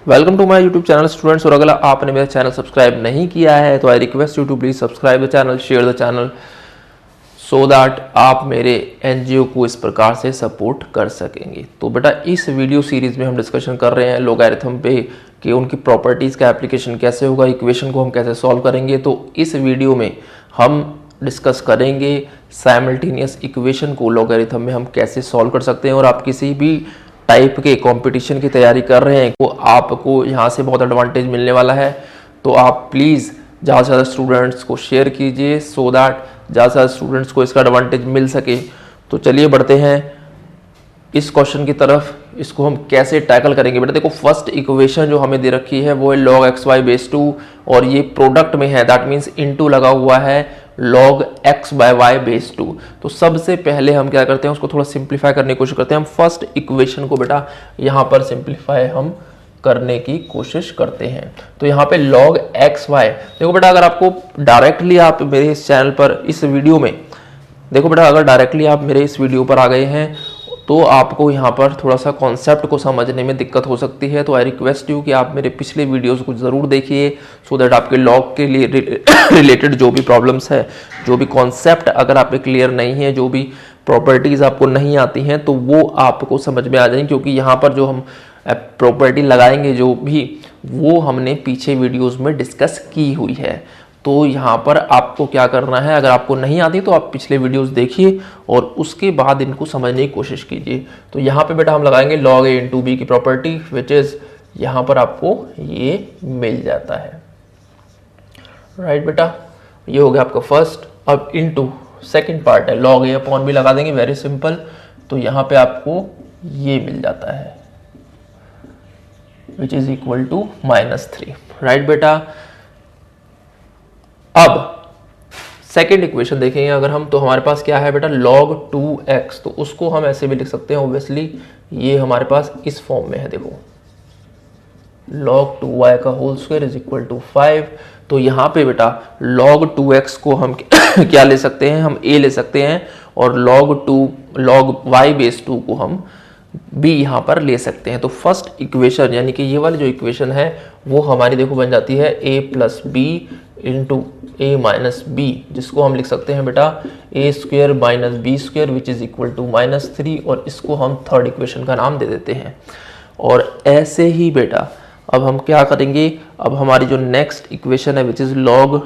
Welcome to my YouTube channel students. और अगर आपने मेरा चैनल सब्सक्राइब नहीं किया है तो I request you to please subscribe the channel, share the channel so that आप मेरे एनजीओ को इस प्रकार से सपोर्ट कर सकेंगे। तो बेटा इस वीडियो सीरीज में हम डिस्कशन कर रहे हैं लॉगरिथम पे कि उनकी प्रॉपर्टीज़ का एप्लीकेशन कैसे होगा, इक्वेशन को हम कैसे सॉल्व करेंगे। तो इस वीडियो में हम डिस्कस करेंगे साइमल्टेनियस इक्वेशन को लॉगरिथम में हम कैसे सॉल्व कर सकते हैं। और आप किसी भी टाइप के कंपटीशन की तैयारी कर रहे हैं तो आपको यहाँ से बहुत एडवांटेज मिलने वाला है। तो आप प्लीज़ ज़्यादा से ज़्यादा स्टूडेंट्स को शेयर कीजिए सो दैट ज़्यादा से ज़्यादा स्टूडेंट्स को इसका एडवांटेज मिल सके। तो चलिए बढ़ते हैं इस क्वेश्चन की तरफ। इसको हम कैसे टैकल करेंगे बेटा, देखो फर्स्ट इक्वेशन जो हमें दे रखी है वो है log xy बेस 2 और ये प्रोडक्ट में है, दैट मीन्स इनटू लगा हुआ है log x by y base 2। तो सबसे पहले हम क्या करते हैं, उसको थोड़ा सिंप्लीफाई करने की कोशिश करते हैं। हम फर्स्ट इक्वेशन को बेटा यहाँ पर सिंप्लीफाई हम करने की कोशिश करते हैं। तो यहाँ पे log x y, देखो बेटा अगर आपको डायरेक्टली आप मेरे इस चैनल पर इस वीडियो में देखो बेटा, अगर डायरेक्टली आप मेरे इस वीडियो पर आ गए हैं तो आपको यहाँ पर थोड़ा सा कॉन्सेप्ट को समझने में दिक्कत हो सकती है। तो आई रिक्वेस्ट यू कि आप मेरे पिछले वीडियोस को ज़रूर देखिए सो दैट आपके लॉग के लिए रिलेटेड जो भी प्रॉब्लम्स है, जो भी कॉन्सेप्ट अगर आप पे क्लियर नहीं है, जो भी प्रॉपर्टीज़ आपको नहीं आती हैं तो वो आपको समझ में आ जाएंगी। क्योंकि यहाँ पर जो हम प्रॉपर्टी लगाएंगे जो भी, वो हमने पीछे वीडियोज़ में डिस्कस की हुई है। तो यहाँ पर आपको क्या करना है, अगर आपको नहीं आती तो आप पिछले वीडियोस देखिए और उसके बाद इनको समझने की कोशिश कीजिए। तो यहाँ पे बेटा हम लगाएंगे log a इंटू बी की प्रॉपर्टी विच इज, यहाँ पर आपको ये मिल जाता है। राइट बेटा, ये हो गया आपका फर्स्ट। अब इनटू सेकंड पार्ट है log a अपॉन बी लगा देंगे, वेरी सिंपल। तो यहाँ पे आपको ये मिल जाता है which is equal to -3। Right बेटा, अब सेकेंड इक्वेशन देखेंगे अगर हम, तो हमारे पास क्या है बेटा log 2x। तो उसको हम ऐसे भी लिख सकते हैं ऑब्वियसली, ये हमारे पास इस फॉर्म में है। देखो log 2y का whole square is equal to 5। तो यहाँ पे बेटा log 2x को हम क्या ले सकते हैं, हम a ले सकते हैं और log y बेस 2 को हम b यहाँ पर ले सकते हैं। तो फर्स्ट इक्वेशन यानी कि ये वाली जो इक्वेशन है वो हमारी देखो बन जाती है a plus B into A minus B, जिसको हम लिख सकते हैं बेटा A square minus B square which is equal to -3। और इसको हम थर्ड इक्वेशन का नाम दे देते हैं। और ऐसे ही बेटा अब हम क्या करेंगे, अब हमारी जो नेक्स्ट इक्वेशन है which is log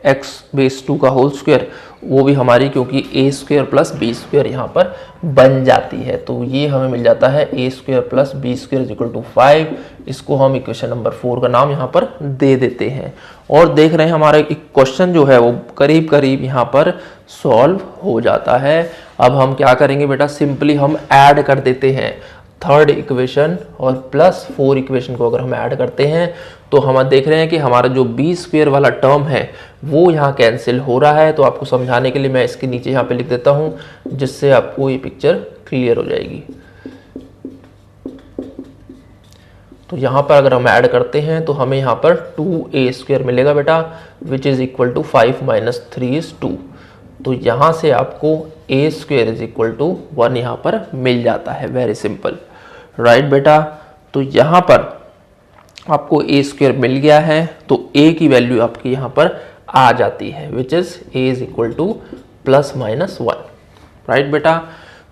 x base 2 का होल स्क्वायर, वो भी हमारी क्योंकि ए स्क्वेयर प्लस बी स्क्वेयर यहाँ पर बन जाती है। तो ये हमें मिल जाता है A square plus B square is equal to 5। इसको हम इक्वेशन नंबर 4 का नाम यहाँ पर दे देते हैं। और देख रहे हैं हमारा एक क्वेश्चन जो है वो करीब करीब यहाँ पर सॉल्व हो जाता है। अब हम क्या करेंगे बेटा, सिंपली हम ऐड कर देते हैं थर्ड इक्वेशन और प्लस 4 इक्वेशन को अगर हम ऐड करते हैं तो हम देख रहे हैं कि हमारा जो बी स्क्वेयर वाला टर्म है वो यहाँ कैंसिल हो रहा है। तो आपको समझाने के लिए मैं इसके नीचे यहाँ पे लिख देता हूँ, जिससे आपको ये पिक्चर क्लियर हो जाएगी। तो यहाँ पर अगर हम ऐड करते हैं तो हमें यहाँ पर 2a स्क्वेयर मिलेगा बेटा which is equal to 5 minus 3 is 2। तो यहाँ से आपको a square is equal to 1 यहाँ पर मिल जाता है, वेरी सिंपल। राइट बेटा, तो यहाँ पर आपको a स्क्वेयर मिल गया है तो a की वैल्यू आपकी यहाँ पर आ जाती है which is a is equal two plus minus 1। Right बेटा,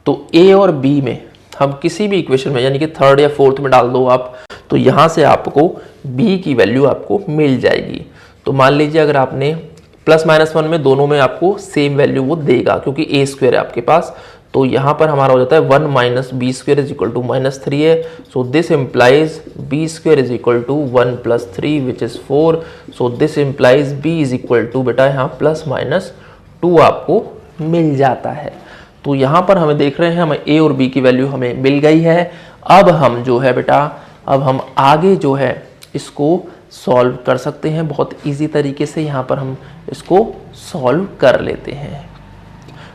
तो a और b में हम किसी भी इक्वेशन में यानी कि थर्ड या फोर्थ में डाल दो आप, तो यहाँ से आपको b की वैल्यू आपको मिल जाएगी। तो मान लीजिए अगर आपने प्लस माइनस 1 में दोनों में आपको सेम वैल्यू वो देगा क्योंकि a स्क्वायर है आपके पास। तो यहाँ पर हमारा हो जाता है 1 minus B square is equal to -3 है। So this implies B square is equal to 1 plus 3 which is 4। So this implies B is equal to बेटा यहाँ प्लस माइनस 2 आपको मिल जाता है। तो यहाँ पर हमें देख रहे हैं हमें a और b की वैल्यू हमें मिल गई है। अब हम जो है बेटा, अब हम आगे जो है इसको सॉल्व कर सकते हैं बहुत इजी तरीके से। यहाँ पर हम इसको सॉल्व कर लेते हैं।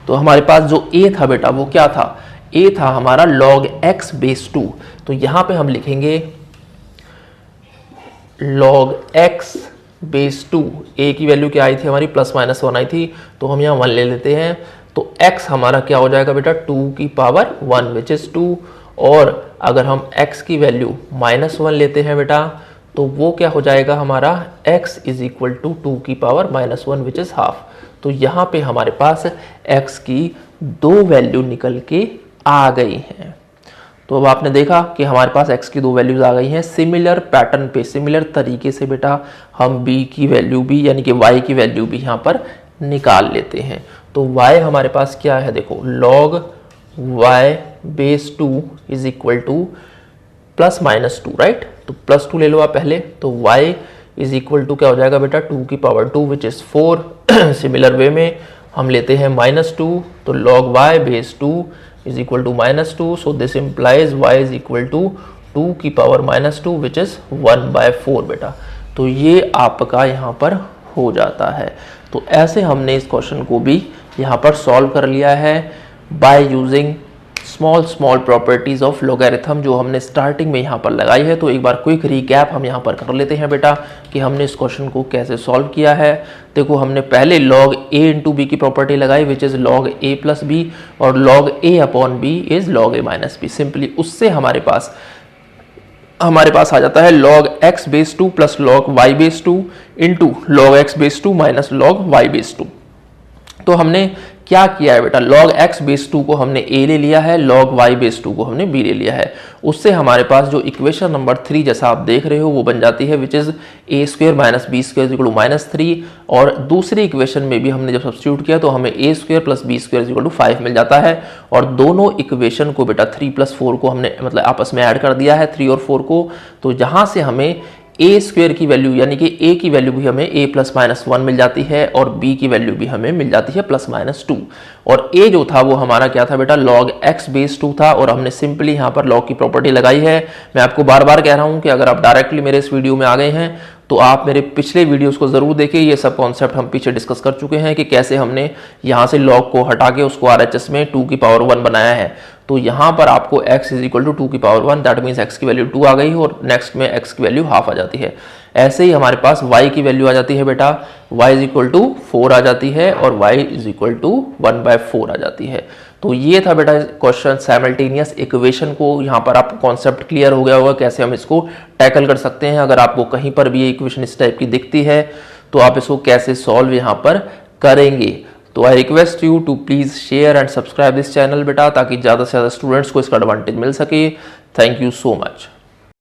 तो हमारे पास जो a था बेटा वो क्या था, a था हमारा log x बेस 2। तो यहाँ पे हम लिखेंगे log x बेस 2, a की वैल्यू क्या आई थी हमारी प्लस माइनस 1 आई थी, तो हम यहाँ 1 ले लेते हैं। तो x हमारा क्या हो जाएगा बेटा 2 की पावर 1 विच इज 2 और अगर हम x की वैल्यू -1 लेते हैं बेटा तो वो क्या हो जाएगा हमारा x इज इक्वल टू 2 की पावर -1 विच इज हाफ। तो यहाँ पे हमारे पास x की 2 वैल्यू निकल के आ गई हैं। तो अब आपने देखा कि हमारे पास x की 2 वैल्यूज आ गई हैं। सिमिलर पैटर्न पे, सिमिलर तरीके से बेटा हम b की वैल्यू भी यानी कि y की वैल्यू भी यहाँ पर निकाल लेते हैं। तो y हमारे पास क्या है, देखो log y base 2 is equal to +-2, right. तो +2 ले लो आप पहले, तो y इज इक्वल टू क्या हो जाएगा बेटा 2 की power 2 which is 4। Similar way में हम लेते हैं -2, तो log y base 2 is equal to -2, so this implies y is equal to 2 की पावर -2 विच इज 1/4 बेटा। तो ये आपका यहाँ पर हो जाता है। तो ऐसे हमने इस क्वेश्चन को भी यहाँ पर सॉल्व कर लिया है by using small properties of logarithm जो हमने स्टार्टिंग में यहाँ पर लगाई है। तो एक बार क्विक रिकैप हम यहाँ पर कर लेते हैं बेटा कि हमने इस क्वेश्चन को कैसे सॉल्व किया है। देखो हमने पहले log a इंटू बी की प्रॉपर्टी लगाई which is log a plus B, और log a upon B is log a minus B. Simply उससे हमारे पास आ जाता है log x base 2 plus log y base 2 into log x base 2 minus log y base 2। तो हमने क्या किया है बेटा, log x बेस 2 को हमने a ले लिया है, log y बेस 2 को हमने b ले लिया है। उससे हमारे पास जो इक्वेशन नंबर 3 जैसा आप देख रहे हो वो बन जाती है which is a² minus b² equal to -3। और दूसरी इक्वेशन में भी हमने जब सब्स्टिट्यूट किया तो हमें a² plus b² equal to 5 मिल जाता है। और दोनों इक्वेशन को बेटा 3 + 4 को हमने मतलब आपस में ऐड कर दिया है, 3 और 4 को। तो जहां से हमें a² की वैल्यू यानी कि a की वैल्यू भी हमें a + -1 मिल जाती है और b की वैल्यू भी हमें मिल जाती है +-2। और a जो था वो हमारा क्या था बेटा, log x बेस 2 था। और हमने सिंपली यहाँ पर log की प्रॉपर्टी लगाई है। मैं आपको बार बार कह रहा हूँ कि अगर आप डायरेक्टली मेरे इस वीडियो में आ गए हैं तो आप मेरे पिछले वीडियोस को जरूर देखें। ये सब कॉन्सेप्ट हम पीछे डिस्कस कर चुके हैं कि कैसे हमने यहाँ से log को हटा के उसको RHS में 2 की पावर 1 बनाया है। तो यहाँ पर आपको x इज इक्वल टू 2 की पावर 1, दैट मीन्स x की वैल्यू 2 आ गई और नेक्स्ट में x की वैल्यू हाफ आ जाती है। ऐसे ही हमारे पास y की वैल्यू आ जाती है बेटा, y इज इक्वल टू 4 आ जाती है और y इज इक्वल टू 1/4 आ जाती है। तो ये था बेटा क्वेश्चन साइमल्टेनियस इक्वेशन को। यहाँ पर आपको कॉन्सेप्ट क्लियर हो गया होगा कैसे हम इसको टैकल कर सकते हैं। अगर आपको कहीं पर भी ये इक्वेशन इस टाइप की दिखती है तो आप इसको कैसे सॉल्व यहाँ पर करेंगे। तो I request you to please share and subscribe this channel बेटा, ताकि ज़्यादा से ज़्यादा स्टूडेंट्स को इसका एडवांटेज मिल सके। Thank you so much.